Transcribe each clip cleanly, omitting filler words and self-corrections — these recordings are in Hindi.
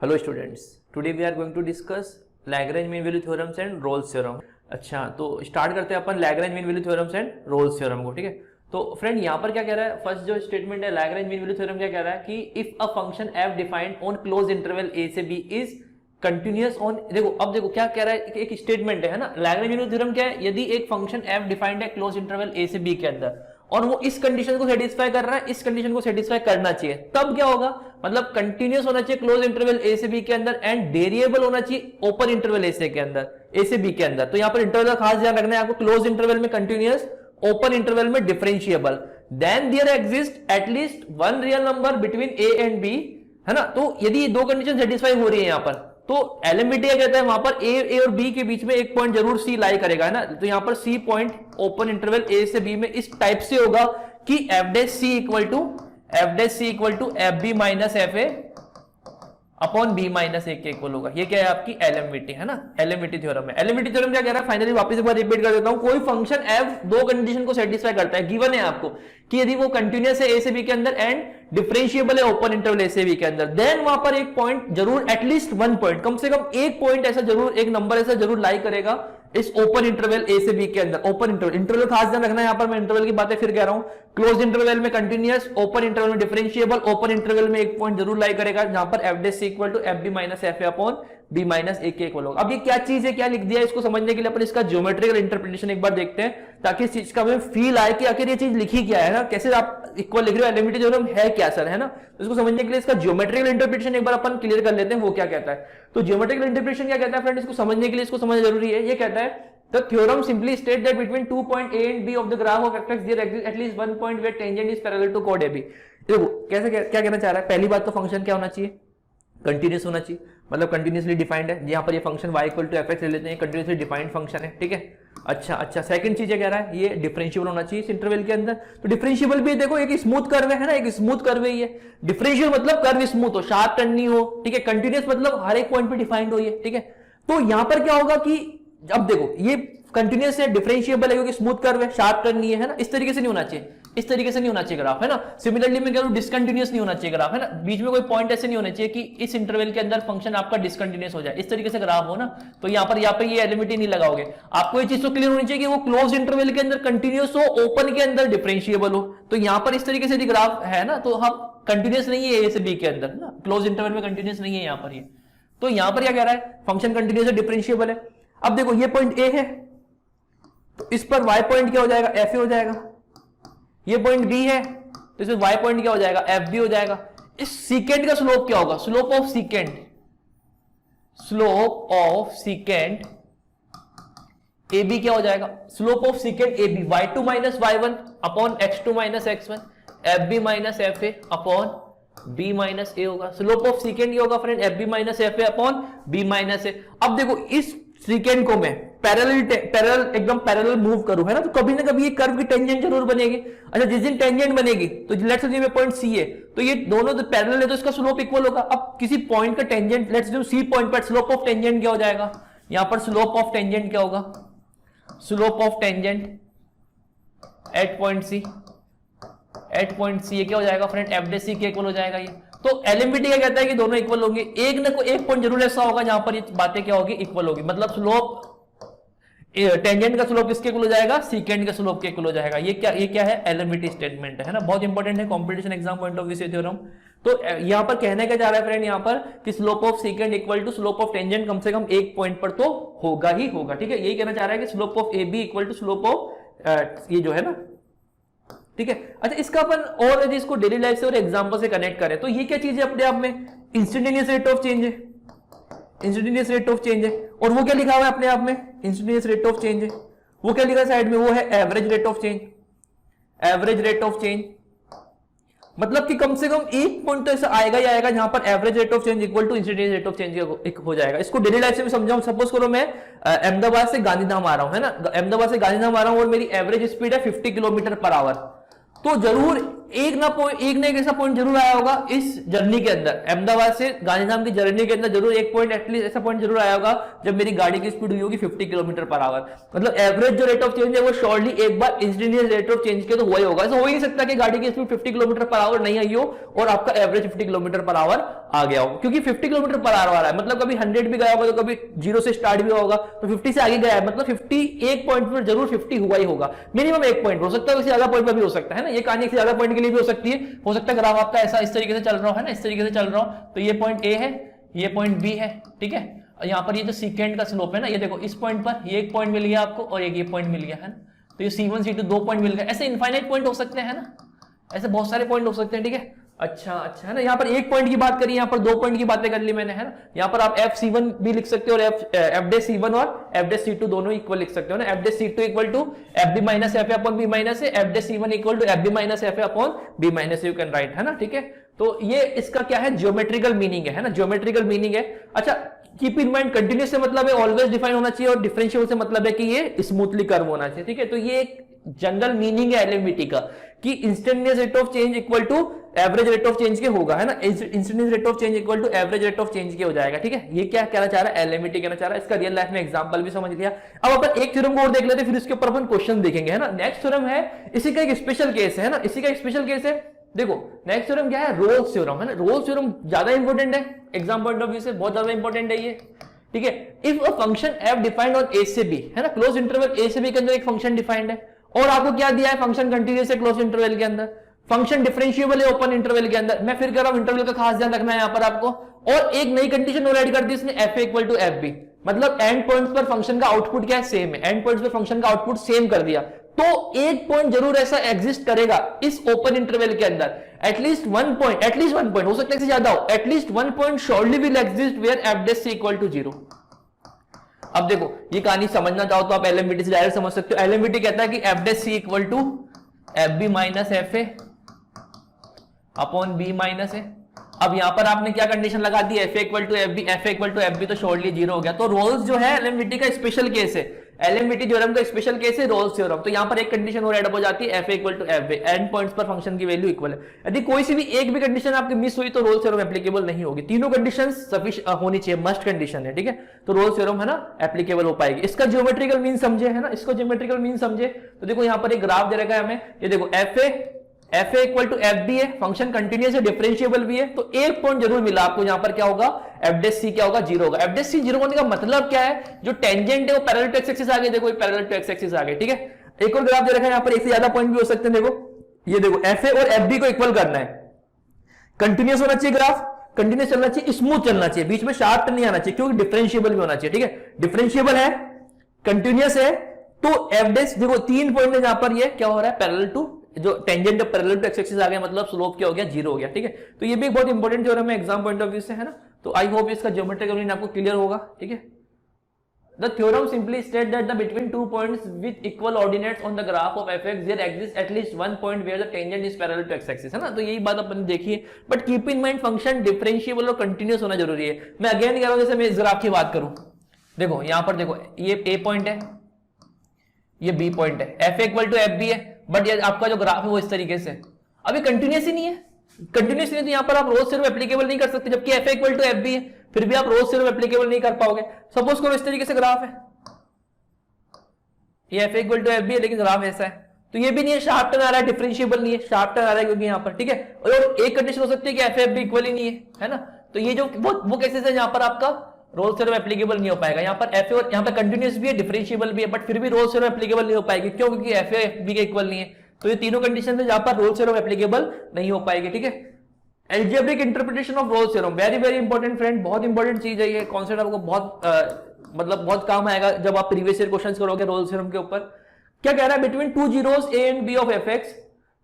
Hello students, today we are going to discuss Lagrange mean value theorems and Rolle's theorem. अच्छा, तो स्टार्ट करते हैं अपन Lagrange mean value theorems and Rolle's theorem को। ठीक है, तो फ्रेंड यहाँ पर क्या कह रहा है, फर्स्ट जो स्टेटमेंट है लैग्रेंज मीन वैल्यू थ्योरम क्या कह रहा है कि if a function f defined on close interval a से बी इज कंटिन्यूअस ऑन, देखो अब देखो क्या कह रहा है, एक स्टेटमेंट है ना। लैग्रेंज मीन वैल्यू थ्योरम क्या है, यदि एक फंक्शन एफ डिफाइंड है क्लोज इंटरवल ए से बी के अंदर और वो इस कंडीशन को सेटिस्फाई कर रहा है, इस कंडीशन को सेटिस्फाई करना चाहिए, तब क्या होगा, मतलब कंटिन्यूअस होना चाहिए क्लोज इंटरवल ए से बी के अंदर एंड वेरिएबल होना चाहिए ओपन इंटरवल ए से के अंदर, ए से बी के अंदर। तो यहां पर इंटरवल का खास ध्यान रखना है आपको, क्लोज इंटरवल में कंटिन्यूअस, ओपन इंटरवल में differentiable, then there exist at least one real number between a and b, है ना। तो यदि दो कंडीशन सेटिस्फाई हो रही है यहां पर, तो एलएमबीटी क्या कहता है, वहां पर ए और बी के बीच में एक पॉइंट जरूर सी लाई करेगा, है ना। तो यहां पर c point open interval a से बी में इस टाइप से होगा कि f dash c equal to f b minus f a upon b minus a के इक्वल होगा। ये क्या है आपकी एलएमबीटी, है ना, एलएमबीटी थ्योरम है। एलएमबीटी थ्योरम क्या कह रहा है, फाइनली वापस एक बार रिपीट कर देता हूं, कोई फंक्शन एफ दो कंडीशन को सेटिस्फाई करता है, गिवन है आपको कि यदि वो कंटिन्यूअस है ए से बी के अंदर एंड डिफरेंशिएबल है ओपन इंटरवल ए से बी के अंदर, देन वहां पर एक पॉइंट जरूर, एटलीस्ट वन पॉइंट, कम से कम एक पॉइंट ऐसा जरूर, एक नंबर ऐसा जरूर लाई करेगा इस ओपन इंटरवल ए से बी के अंदर। ओपन इंटरवल खास ध्यान रखना है, यहां पर मैं इंटरवल की बातें फिर कह रहा हूं, क्लोज इंटरवल में कंटिन्यूअस, ओपन इंटरवल में डिफरेंशिएबल, ओपन इंटरवल में एक पॉइंट जरूर लाई करेगा जहां पर f dash c equal to f b minus f a upon b minus a के इक्वल होगा। अब ये क्या चीज है, क्या लिख दिया है, इसको समझने के लिए अपन इसका ज्योमेट्रिकल इंटरप्रिटेशन एक बार देखते हैं, ताकि इस चीज का हमें फील आए कि आखिर ये चीज लिखी क्या है ना, कैसे आप इक्वल लिख रहे हो, एलएमबीटी थ्योरम है क्या सर, है ना। तो इसको समझने के लिए इसका ज्योमेट्रिकल इंटरप्रिटेशन एक बार अपन क्लियर कर लेते हैं, वो क्या कहता है। तो ज्योमेट्रिकल इंटरप्रिटेशन क्या कहता है फ्रेंड, इसको समझने के लिए इसको समझना जरूरी है। ये कहता है the theorem simply state that between 2 point A and B of the graph of fx there exists at least one point where tangent is parallel to chord AB। देखो कैसे क्या कहना चाह रहा है, पहली बात तो फंक्शन क्या होना चाहिए, कंटिन्यूअस होना चाहिए, मतलब कंटिन्यूअसली डिफाइंड है। यहाँ पर ये function y equal to fx ले लेते हैं, कंटिन्यूअसली डिफाइंड फंक्शन है, ठीक है। अच्छा, सेकंड चीज कह रहा है ये डिफरेंशिएबल होना चाहिए इस इंटरवल के अंदर। तो डिफरेंशिएबल भी देखो एक स्मूथ कर्व है ना, एक स्मूथ कर्व है ये। डिफरेंशियल मतलब कर्व स्मूथ हो, शार्प टर्न नहीं हो, ठीक है। कंटिन्यूअस मतलब हर एक पॉइंट पे डिफाइंड हो ये, ठीक है। तो यहां पर क्या होगा कि अब देखो ये कंटिन्यूअस है, डिफरेंशिएबल है क्योंकि स्मूथ कर्व है, शार्प टर्न नहीं है ना, इस तरीके से नहीं होना चाहिए, इस तरीके से नहीं होना चाहिए ग्राफ, है ना। सिमिलरली मैं कह रहा हूं डिसकंटिन्यूअस नहीं होना चाहिए ग्राफ, है ना, बीच में कोई पॉइंट ऐसे नहीं होना चाहिए कि इस इंटरवल के अंदर फंक्शन आपका डिसकंटिन्यूअस हो जाए, इस तरीके से ग्राफ हो ना। तो यहाँ पर ये एलिमिटी नहीं लगाओगे, आपको ये चीज तो क्लियर होनी चाहिए कि वो क्लोज इंटरवल के अंदर कंटिन्यूअस हो, ओपन के अंदर डिफरेंशिएबल हो। तो यहाँ पर इस तरीके से ग्राफ है ना, तो हम कंटिन्यूअस नहीं है ए से बी के अंदर ना, क्लोज इंटरवल में कंटिन्यूअस नहीं है यहाँ पर ये। तो यहाँ पर क्या कह रहा है, फंक्शन कंटिन्यूअस है, डिफरेंशिएबल है। अब देखो ये पॉइंट ए है, तो इस पर y पॉइंट क्या हो जाएगा, एफ ए हो जाएगा। ये पॉइंट b है, तो इसमें y पॉइंट क्या हो जाएगा, एफ बी हो जाएगा। इस सीकेंड का स्लोप क्या होगा, slope of secant a b क्या हो जाएगा, slope of secant a b y2 minus y1 upon x2 minus x1 f b minus f a upon b minus a होगा। स्लोप ऑफ सीकेंड ये होगा friend f b minus f a upon b minus a. अब देखो इस सीकेंड को मैं पैरेलल एकदम पैरेलल मूव करूं, है ना, तो कभी ना कभी ये कर्व की टेंजेंट जरूर बनेगी। अच्छा, जिस दिन टेंजेंट बनेगी तो लेट्स से पॉइंट सी है, तो ये दोनों तो पैरेलल है, तो इसका स्लोप इक्वल होगा। अब किसी पॉइंट का tangent, let's say c point पर स्लोप ऑफ टेंजेंट क्या हो जाएगा, यहां पर स्लोप ऑफ टेंजेंट क्या होगा, slope of tangent at point c क्या हो जाएगा फ्रेंड, एफ डे सी के इक्वल हो जाएगा ये। तो एलएमबीटी क्या कहता है कि दोनों इक्वल होंगे, एक पॉइंट जरूर ऐसा होगा जहां पर ये बातें क्या होगी, इक्वल होगी, मतलब स्लोप टेंजेंट का स्लोप किसके इक्वल हो जाएगा, सीकेंड के स्लोप के इक्वल हो जाएगा। ये क्या है, एलएमबीटी स्टेटमेंट है ना, बहुत इंपॉर्टेंट है competition exam point of view से थ्योरम। तो यहां पर कहने का जा रहा है फ्रेंड यहां पर कि slope of secant equal to slope of tangent कम से कम एक पॉइंट पर तो होगा ही होगा, ठीक है। यही कहना चाह रहा है कि slope of a b equal to slope of ये जो है ना, ठीक है। अच्छा, इसका अपन और यदि इसको डेली लाइफ से और एग्जांपल से कनेक्ट करें तो ये क्या चीज है अपने आप में, इंस्टेंटेनियस रेट ऑफ चेंज है, इंस्टेंटेनियस रेट ऑफ चेंज है। और वो क्या लिखा हुआ है अपने आप में, इंस्टेंटेनियस रेट ऑफ चेंज है, वो क्या लिखा है साइड में, वो है average rate of change, average rate of change. मतलब कि कम से कम एक पॉइंट तो ऐसा आएगा ही आएगा जहां पर average rate of change equal to instantaneous rate of change हो जाएगा। इसको डेली लाइफ से भी समझाऊं, सपोज करो मैं अहमदाबाद से गांधीधाम आ रहा हूं, है ना, अहमदाबाद से गांधीधाम आ रहा हूं और मेरी एवरेज स्पीड है 50 किलोमीटर पर आवर, तो जरूर एक ना एक ऐसा पॉइंट जरूर आया होगा इस जर्नी के अंदर, अहमदाबाद से गांधीधाम की जर्नी के अंदर जरूर एक पॉइंट, एटलीस्ट ऐसा पॉइंट जरूर आया होगा जब मेरी गाड़ी की स्पीड हुई होगी 50 किलोमीटर पर आवर। मतलब एवरेज जो रेट ऑफ चेंज है वो श्योरली एक बार इंस्टेंटेनियस रेट ऑफ चेंज के तो हुआ ही होगा। ऐसा हो ही नहीं सकता कि गाड़ी की स्पीड 50 किलोमीटर पर आवर नहीं आई हो और आपका एवरेज 50 किलोमीटर पर आवर आ गया हो, क्योंकि 50 किलोमीटर पर आवर आ रहा है मतलब कभी 100 भी गया होगा तो कभी 0 से स्टार्ट भी होगा तो 50 से आगे गया है, मतलब 50 एक पॉइंट पर जरूर 50 हुआ ही होगा, मिनिमम एक पॉइंट हो सकता है, उससे ज्यादा पॉइंट पर भी हो सकता है ना, ये कहानी से ज्यादा पॉइंट के लिए भी हो सकती है। हो सकता है ग्राफ आपका ऐसा इस तरीके से चल रहा है ना, इस तरीके से चल रहा हो तो ये पॉइंट ए है, ये पॉइंट बी है, ठीक है। और यहाँ पर ये जो सीकेंड का स्लोप है ना, ये देखो इस पॉइंट पर ये एक पॉइंट मिल गया आपको और एक ये पॉइंट मिल गया है ना, तो ये C1 C2 दो पॉइंट मिल गए, ऐसे इनफाइनाइट पॉइंट हो सकते हैं ना, ऐसे बहुत सारे पॉइंट हो सकते हैं, ठीक है। अच्छा है ना, यहाँ पर एक पॉइंट की बात करी, यहाँ पर दो पॉइंट की बातें कर ली मैंने, है ना। यहाँ पर आप FC1 भी लिख सकते हो और FC1 और FC2 दोनों इक्वल लिख सकते हो ना। FC2 equal to FB minus FA upon B minus A, FC1 equal to FB minus FA upon B minus A, you can write, है ना, ठीक है। तो ये इसका क्या है, ज्योमेट्रिकल मीनिंग है ना, ज्योमेट्रिकल मीनिंग है। अच्छा, कीप इन माइंड कंटिन्यूस से मतलब है ऑलवेज डिफाइन होना चाहिए और डिफरेंशियल से मतलब है कि ये स्मूथली कर्व होना चाहिए, ठीक है। तो ये एक जनरल मीनिंग है एलएमवीटी का कि instantaneous rate of change equal to average rate of change के होगा, है ना, instantaneous rate of change equal to average rate of change के हो जाएगा, ठीक है। ये क्या कहना चाह रहा है, एलएमवीटी कहना चाह रहा है, इसका रियल लाइफ में एग्जांपल भी समझ लिया। अब अपन एक थ्योरम को और देख लेते हैं, फिर इसके ऊपर अपन क्वेश्चन देखेंगे, है ना। नेक्स्ट थ्योरम है, इसी का एक स्पेशल केस है ना, इसी का एक स्पेशल केस है। देखो नेक्स्ट थ्योरम क्या है, रोल्स थ्योरम, है ना। रोल्स थ्योरम ज्यादा इंपॉर्टेंट है एग्जाम पॉइंट ऑफ व्यू से, बहुत ज्यादा इंपॉर्टेंट है ये, ठीक है। If a function f defined on a से बी, है ना, क्लोज इंटरवल ए से बी के अंदर एक फंक्शन डिफाइंड है और आपको क्या दिया है, फंक्शन कंटीन्यूअस है क्लोज इंटरवल के अंदर, फंक्शन डिफरेंशिएबल है ओपन इंटरवल के अंदर। मैं फिर कह रहा हूं इंटरवल का खास ध्यान रखना है यहां पर आपको। और एक नई कंडीशन और ऐड कर दी इसने, f equal to f b, मतलब एंड पॉइंट्स पर फंक्शन का आउटपुट क्या है, सेम है, एंड पॉइंट्स पर फंक्शन का आउटपुट सेम कर दिया। तो एक पॉइंट जरूर ऐसा एग्जिस्ट करेगा इस ओपन इंटरवल के अंदर, एटलीस्ट वन पॉइंट हो सकता है इससे ज्यादा हो, at least one point surely will exist where f dash c equal to 0। अब देखो ये कहानी समझना चाहो तो आप एलएमवीटी से डायरेक्ट समझ सकते हो। एलएमवीटी कहता है कि f dash c equal to f b minus f a upon b minus a. अब यहां पर आपने क्या कंडीशन लगा दी, f a equal to f b, f a equal to f b तो शॉर्टली 0 हो गया। तो रोल्स जो है एलएमवीटी का स्पेशल केस है, एलएमवीटी थ्योरम का स्पेशल केस है रोल्स थ्योरम। तो यहां पर एक कंडीशन और ऐड हो जाती है, f a equal to f b, end points पर फंक्शन की वैल्यू इक्वल है। यदि कोई सी भी एक भी कंडीशन आपकी मिस हुई तो रोल्स थ्योरम एप्लीकेबल नहीं होगी, तीनों कंडीशन सफिशिएंट होनी चाहिए, मस्ट कंडीशन है, ठीक है। तो रोल्स थ्योरम है ना एप्लीकेबल हो पाएगी। इसका ज्योमेट्रिकल मीन समझे, है ना, इसको ज्योमेट्रिकल मीन समझे तो देखो यहां पर एक ग्राफ दे रखा है हमें, ये देखो f a equal to f b है, फंक्शन कंटिन्यूअस है, डिफरेंशिएबल भी है। तो एक पॉइंट जरूर मिला आपको, यहां पर क्या होगा, एफ डैश सी क्या होगा, 0 होगा। एफ डैश सी 0 होने का मतलब क्या है, जो टेंजेंट है वो पैरेलल टू एक्स एक्सिस आ गई, देखो पैरेलल टू एक्स एक्सिस आ गई, ठीक है। एक और ग्राफ दे रखा है यहां पर, एक से ज्यादा पॉइंट भी हो सकते हैं, देखो ये देखो एफ ए और एफ बी को इक्वल करना है, कंटिन्यूअस होना चाहिए ग्राफ, कंटिन्यूअस चलना चाहिए, स्मूथ चलना चाहिए, बीच में शार्प नहीं आना चाहिए, क्योंकि डिफरेंशिएबल भी होना चाहिए, ठीक है। डिफरेंशिएबल है, कंटिन्यूअस है, तो एफ डैश देखो 3 पॉइंट है जहां पर ये क्या हो रहा है, पैरेलल टू, जो tangent parallel to x axis आ गया, मतलब स्लोप क्या हो गया, 0 हो गया, ठीक है। तो ये भी एक बहुत इंपॉर्टेंट थ्योरम है एग्जाम पॉइंट ऑफ व्यू से, है ना। तो आई होप इसका ज्योमेट्रिकल मीन आपको क्लियर होगा, ठीक है। The theorem simply states that between two points with equal ordinates on the graph of fx there exists at least one point where the tangent is parallel to x axis, है ना। तो यही बात अपन देखी है, but keep in mind function differentiable और कंटिन्यूअस होना जरूरी है। मैं अगेन कह रहा हूं, जैसे मैं इस ग्राफ की बात करूं, देखो यहां पर देखो ये ए पॉइंट है, ये बी पॉइंट है, f equal to f b है, बट ये आपका जो ग्राफ है वो इस तरीके से अभी कंटिन्यूअस ही नहीं है, कंटिन्यूअस नहीं है, तो यहां पर आप रोल्स थ्योरम एप्लीकेबल नहीं कर सकते, जबकि f equal to f b है, फिर भी आप रोल्स थ्योरम एप्लीकेबल नहीं कर पाओगे। सपोज करो इस तरीके से ग्राफ है, ये f equal to f b है, लेकिन ग्राफ ऐसा है, तो ये भी नहीं है, शार्प टर्न आ रहा है, डिफरेंशिएबल नहीं है, शार्प टर्न आ रहा है क्योंकि यहां पर, ठीक है। और एक कंडीशन हो सकती है कि एफ बी इक्वल ही नहीं है ना। तो ये जो वो केसेस है जहां पर आपका रोल्स थ्योरम एप्लीकेबल नहीं हो पाएगा। यहाँ पर एफ और यहाँ पर कंटिन्यूअस भी है, डिफरेंशिएबल भी है, बट फिर भी रोल्स थ्योरम एप्लीकेबल नहीं हो पाएगी, क्यों, क्योंकि एफ ए एफ बी के इक्वल नहीं है। तो ये तीनों कंडीशन है जहां पर रोल्स थ्योरम एप्लीकेबल नहीं हो पाएगी, ठीक है। Algebraic interpretation of Rolle's theorem, very very important friend, बहुत इंपॉर्टेंट चीज है ये कॉन्सेप्ट, आपको बहुत मतलब बहुत काम आएगा जब आप प्रीवियस ईयर क्वेश्चंस करोगे रोल्स थ्योरम के ऊपर। क्या कह रहा है, between two zeros a and b of f x,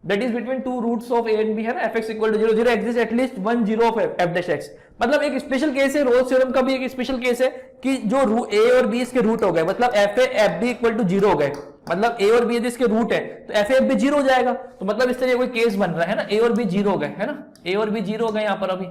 that is between two roots of a and b, है ना, f x equal to 0 0 exist at least one zero of f dash x. मतलब एक स्पेशल केस है, रोल्स थ्योरम का भी एक स्पेशल केस है कि जो ए और बी इसके रूट हो गए, मतलब f a f b equal to 0 हो गए, मतलब ए और बी यदि इसके रूट है तो एफ ए एफ बी 0 हो जाएगा। तो मतलब इस तरह कोई केस बन रहा है ना, ए और बी 0 हो गए, है ना, ए और बी 0 हो गए यहाँ पर, अभी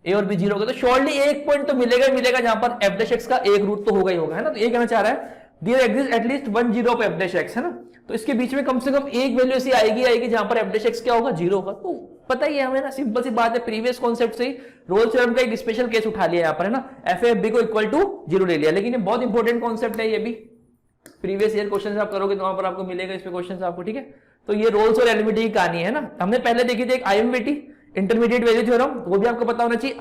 ए और बी 0 हो गए, तो श्योरली एक पॉइंट तो मिलेगा मिलेगा जहां पर एफ डैश एक्स का एक रूट तो होगा ही होगा, है ना। तो ये कहना चाह रहा है there exist at least one zero of f dash x, है ना। तो इसके बीच में कम से कम एक वैल्यू ऐसी आएगी जहां पर एफ डैश एक्स क्या होगा, जीरो होगा। तो पता ही है हमें ना, सिंपल सी बात है, प्रीवियस कॉन्सेप्ट से ही रोल्स थ्योरम का एक स्पेशल केस उठा लिया यहाँ पर है ना, एफ ए एफ बी को इक्वल टू जीरो ले लिया। लेकिन ये बहुत इंपॉर्टेंट कॉन्सेप्ट है, ये भी प्रीवियस ईयर क्वेश्चन आप करोगे तो वहां पर आपको मिलेगा इस पे क्वेश्चन आपको, ठीक है। तो ये रोल्स और एलएमवीटी की कहानी है ना। हमने पहले देखी थी एक आईएमवीटी, इंटरमीडिएट वैल्यू थ्योरम, वो भी आपको पता होना चाहिए,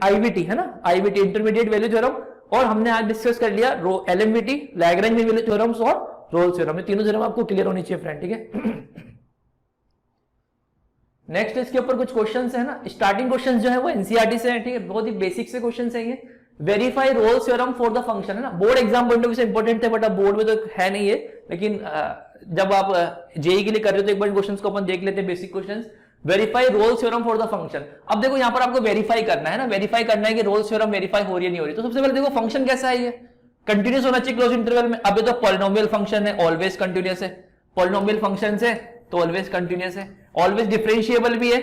आईवीटी है ना, आईवीटी इंटरमीडिएट वैल्यू थ्योरम। और हमने आज डिस्कस कर लिया एलएमवीटी, लैग्रेंज मीन वैल्यू थ्योरम्स और रोल्स थ्योरम। ये तीनों थ्योरम आपको क्लियर होनी चाहिए फ्रेंड, ठीक है। नेक्स्ट इसके ऊपर कुछ क्वेश्चंस है ना, स्टार्टिंग क्वेश्चंस जो है वो एनसीईआरटी से है, ठीक है, बहुत ही बेसिक से क्वेश्चंस हैं ये। Verify Rolle's theorem for the function है ना, board exam point of view से इंपॉर्टेंट थे, बट अब बोर्ड में तो है नहीं है, लेकिन जब आप जेई के लिए कर रहे हो तो एक बार क्वेश्चंस को अपन देख लेते हैं, basic questions. Verify Rolle's theorem for the function. अब देखो यहाँ पर आपको वेरीफाई करना है ना, वेरीफाई करना है कि रोल्स थ्योरम वेरीफाई हो रही है नहीं हो रही। तो सबसे पहले देखो फंक्शन कैसा है, ये कंटिन्यूस होना चाहिए क्लोज इंटरवल में। अब ये तो पॉलिनोमियल फंक्शन है, ऑलवेज कंटिन्यूस है, पॉलिनोमियल फंक्शन है तो ऑलवेज कंटिन्यूस है, ऑलवेज डिफरेंशिएबल भी है,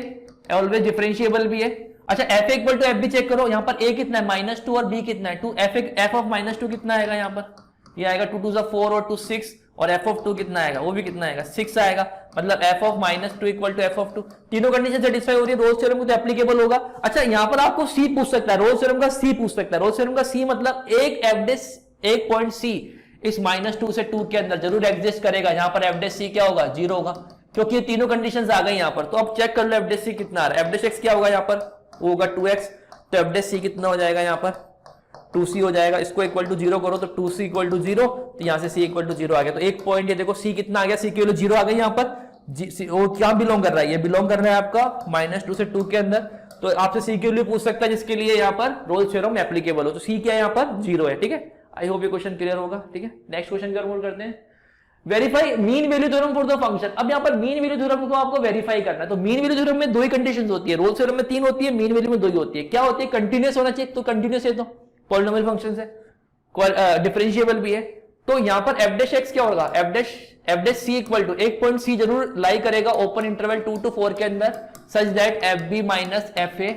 ऑलवेज डिफरेंशिएबल भी है। अच्छा एफ इक्वल टू एफ भी चेक करो, यहाँ पर ए कितना है -2 और बी कितना है 2, एफ ऑफ -2 कितना आएगा यहाँ पर, ये आएगा 2 2 4 और 2 6, और एफ ऑफ 2 कितना आएगा, वो भी कितना आएगा 6 आएगा। मतलब f of -2 equal to f of 2, तीनों कंडीशन सेटिस्फाई हो रही है, रोल्स थ्योरम को तो एप्लीकेबल होगा। अच्छा यहाँ पर आपको सी पूछ सकता है, रोल्स थ्योरम का सी पूछ सकता है। रोल्स थ्योरम का सी मतलब एक एफ डैश, एक पॉइंट सी इस -2 से 2 के अंदर जरूर एग्जिस्ट करेगा, यहाँ पर एफ डैश सी क्या होगा, 0 होगा, क्योंकि ये तीनों कंडीशंस आ गई यहाँ पर। तो अब चेक कर लो एफ डैश सी कितना आ रहा है, एफ डैश एक्स क्या होगा यहाँ पर, वो होगा 2x, तो एफ डैश सी कितना हो जाएगा यहाँ पर 2c हो जाएगा। इसको इक्वल टू 0 करो तो 2c इक्वल टू 0, तो यहाँ से c इक्वल टू 0 आ गया। तो एक पॉइंट ये देखो c कितना आ गया, c की वैल्यू 0 आ गई यहाँ पर। वो क्या बिलोंग कर रहा है, ये बिलोंग कर रहा है आपका -2 से 2 के अंदर। तो आपसे c की वैल्यू पूछ सकता है जिसके लिए यहाँ पर रोल्स थ्योरम एप्लीकेबल हो। तो c क्या है यहाँ पर 0 है, ठीक है। आई होप ये क्वेश्चन क्लियर होगा, ठीक है। नेक्स्ट क्वेश्चन की ओर मूव करते हैं। Verify mean value theorem for the function. अब यहाँ पर मीन वैल्यू थ्योरम को आपको वेरीफाई करना है। तो मीन वैल्यू थ्योरम में दो ही कंडीशंस होती है, रोल्स थ्योरम में 3 होती है, मीन वैल्यू में 2 ही होती है। क्या होती है, कंटिन्यूस होना चाहिए, तो कंटिन्यूस है, तो पॉलिनोमियल फंक्शन है, डिफरेंशिएबल भी है। तो यहाँ पर एफ डैश एक्स क्या होगा, f dash c equal to एक पॉइंट सी जरूर लाई करेगा ओपन इंटरवल 2 to 4 के अंदर, such that f b minus f a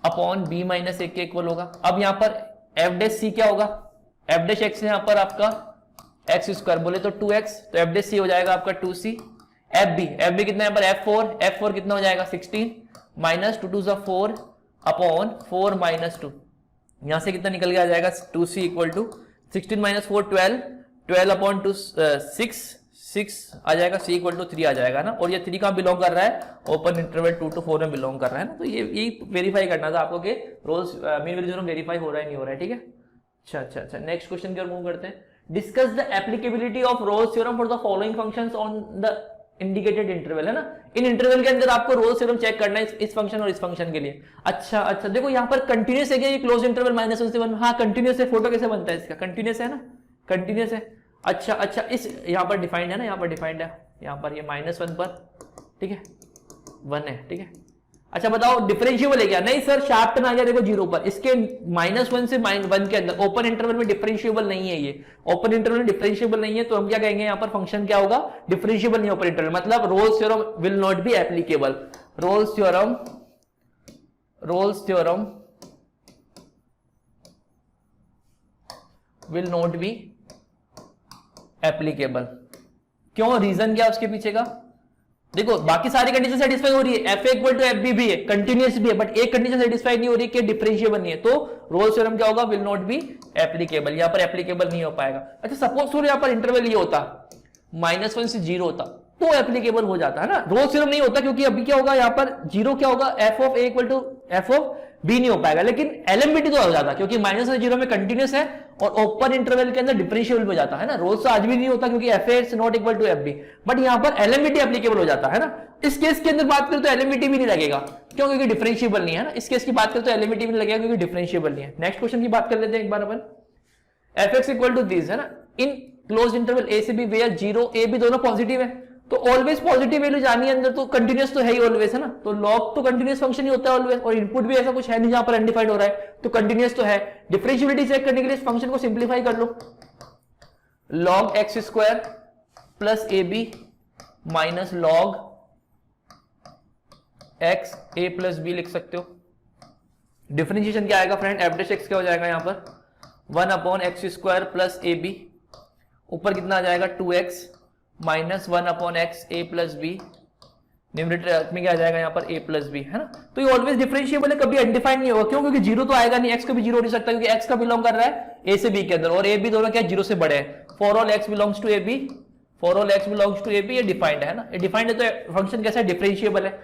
upon b minus a के इक्वल होगा। अब यहाँ पर एफ डैश सी क्या होगा, एफ डैश एक्स यहाँ पर आपका एक्स स्क्वायर बोले तो 2x, तो एफ डैश सी हो जाएगा आपका 2c। एफ बी कितना है यहाँ पर f4 कितना हो जाएगा 16 माइनस 2 2 4 अपॉन 4 माइनस 2, यहां से कितना निकल के आ जाएगा 2c equal to 16 minus 4 12 upon 2 6 आ जाएगा, c इक्वल टू 3 आ जाएगा ना। और ये 3 कहां बिलोंग कर रहा है, ओपन इंटरवल 2 to 4 में बिलोंग कर रहा है ना। तो ये वेरीफाई करना था आपको कि Rolle's mean value theorem verify हो रहा है नहीं हो रहा है, ठीक है। अच्छा नेक्स्ट क्वेश्चन की ओर मूव करते हैं। Discuss the applicability of roles theorem for the following functions on the indicated interval है ना। इन इंटरवल के अंदर आपको रोल्स थ्योरम चेक करना है इस फंक्शन और इस फंक्शन के लिए। अच्छा देखो यहाँ पर कंटिन्यूस है क्या, ये क्लोज इंटरवल -1 से 1, हाँ कंटिन्यूस है। फोटो कैसे बनता है इसका, कंटिन्यूस है ना, कंटिन्यूस है। अच्छा इस यहाँ पर डिफाइंड है ना, यहाँ पर डिफाइंड है, यहाँ पर ये -1 पर, ठीक है 1 है, ठीक है। अच्छा बताओ डिफरेंशिएबल है क्या, नहीं सर शार्प टर्न आ गया देखो 0 पर, इसके -1 से -1 के अंदर ओपन इंटरवल में डिफरेंशिएबल नहीं है, ये ओपन इंटरवल में डिफरेंशिएबल नहीं है। तो हम क्या कहेंगे यहाँ पर फंक्शन क्या होगा, डिफरेंशिएबल नहीं ओपन इंटरवल, मतलब Rolle's theorem will not be applicable. Rolle's theorem will not be applicable. क्यों, रीजन क्या उसके पीछे का, देखो बाकी सारी कंडीशन सेटिस्फाई हो रही है, f equal to f b भी है, कंटिन्यूस भी है, बट एक कंडीशन सेटिस्फाई नहीं हो रही कि डिफरेंशिएबल नहीं है। तो रोल्स थ्योरम क्या होगा, विल नॉट बी एप्लीकेबल, यहाँ पर एप्लीकेबल नहीं हो पाएगा। अच्छा सपोज करो यहाँ पर इंटरवल ये होता -1 से 0 होता तो एप्लीकेबल हो जाता है ना। रोल्स थ्योरम नहीं होता क्योंकि अभी क्या होगा यहाँ पर 0 क्या होगा, f of a equal to f of b नहीं हो पाएगा, लेकिन एलएमबीटी तो हो जाता क्योंकि -1 से 0 में कंटिन्यूस है और ओपन इंटरवल के अंदर डिफरेंशिएबल हो जाता है ना। रोल्स तो आज भी नहीं होता क्योंकि f a is not equal to f b, but यहाँ पर एलएमबीटी एप्लीकेबल हो जाता है ना। इस केस के अंदर बात करें तो एलएमबीटी भी नहीं लगेगा, क्यों, क्योंकि डिफरेंशिएबल नहीं है ना। इस केस की बात करें तो एलएमबीटी भी नहीं लगेगा क्योंकि डिफरेंशिएबल नहीं है। नेक्स्ट क्वेश्चन की बात कर लेते हैं एक बार अपन। F x equal to this है ना, इन क्लोज इंटरवल ए से बी वेयर 0 ए बी दोनों पॉजिटिव है, तो ऑलवेज पॉजिटिव वैल्यू जानी है अंदर, तो कंटिन्यूस तो है ही ऑलवेज है ना। तो लॉग तो कंटिन्यूस फंक्शन ही होता है ऑलवेज, और इनपुट भी ऐसा कुछ है नहीं जहां पर अनडिफाइंड हो रहा है, तो कंटिन्यूस तो है। डिफरेंशिएबिलिटी चेक करने के लिए इस फंक्शन को सिंप्लीफाई कर लो, log x square plus a b minus log x a plus b लिख सकते हो। डिफरेंशिएशन क्या आएगा फ्रेंड, एफ डैश एक्स क्या हो जाएगा यहाँ पर 1 upon x square plus a b, ऊपर कितना आ जाएगा 2x minus 1 upon x a plus b, numerator में क्या आ जाएगा यहाँ पर a प्लस बी, है ना। तो ये ऑलवेज डिफरेंशिएबल है, कभी अनडिफाइंड नहीं होगा। क्यों? क्योंकि जीरो तो आएगा नहीं, x का भी जीरो हो नहीं सकता, क्योंकि x का बिलोंग कर रहा है a से b के अंदर, और a b दोनों क्या जीरो से बड़े हैं। For all x belongs to ab, for all x belongs to ab, ये डिफाइंड है ना। ये डिफाइंड है तो फंक्शन कैसा है? डिफरेंशिएबल है।